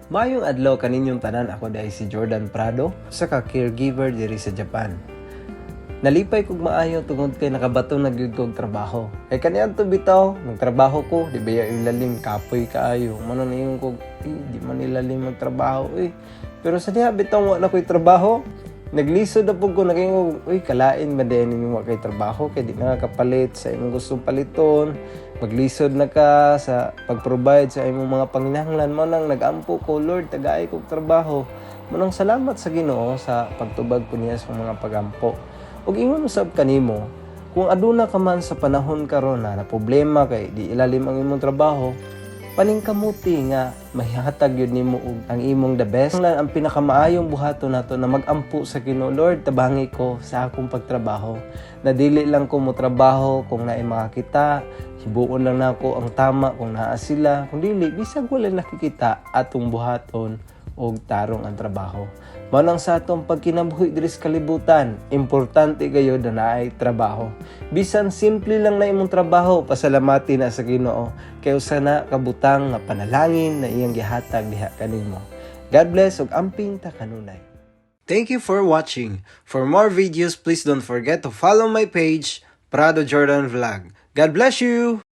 Mayong adlaw kaninyong tanan, ako dahil si Jordan Prado, sa ka-caregiver diri sa Japan. Nalipay kog maayo tungod kay nakabato na gyud kog trabaho. Kay kaniadto bitaw, nagtrabaho ko, di ba ilalim kapoy kaayo. Mano na yung kog, di man ilalim magtrabaho Pero sa diha bitaw wala ko'y trabaho. Naglisod na po ko, naging, kalain ba din yung kay trabaho, kaya di nakakapalit sa imong gustong paliton. Maglisod na ka sa pag-provide sa imong mga panginahanglan. Manang nag-ampo ko, Lord, tagaay kong trabaho. Manang salamat sa Ginoo sa pagtubag ko niya sa mga pagampo. Ug ingon usab kanimo, kung aduna ka man sa panahon karon na problema kay di ilalim ang imong trabaho, paningkamuti nga mahihatag yun nimo og ang imong the best. Ang pinakamaayong buhaton nato na magampo sa Ginoo. Lord, tabangi ko sa akong pagtrabaho. Na dili lang ko mo trabaho kung naay makakita, hibuon lang nako ang tama kung naa sila. Kung dili, bisag wala nakikita atong buhaton og tarong ang trabaho. Manang sa atong pagkinabuhi diri sa kalibutan, importante gayud na naay trabaho. Bisan simple lang na imong trabaho, pasalamati na sa Ginoo kay usa na kabutang nga panalangin na iyang gihatag diha kanimo. God bless ug amping ta kanunay. Thank you for watching. For more videos, please don't forget to follow my page, Prado Jordan Vlog. God bless you!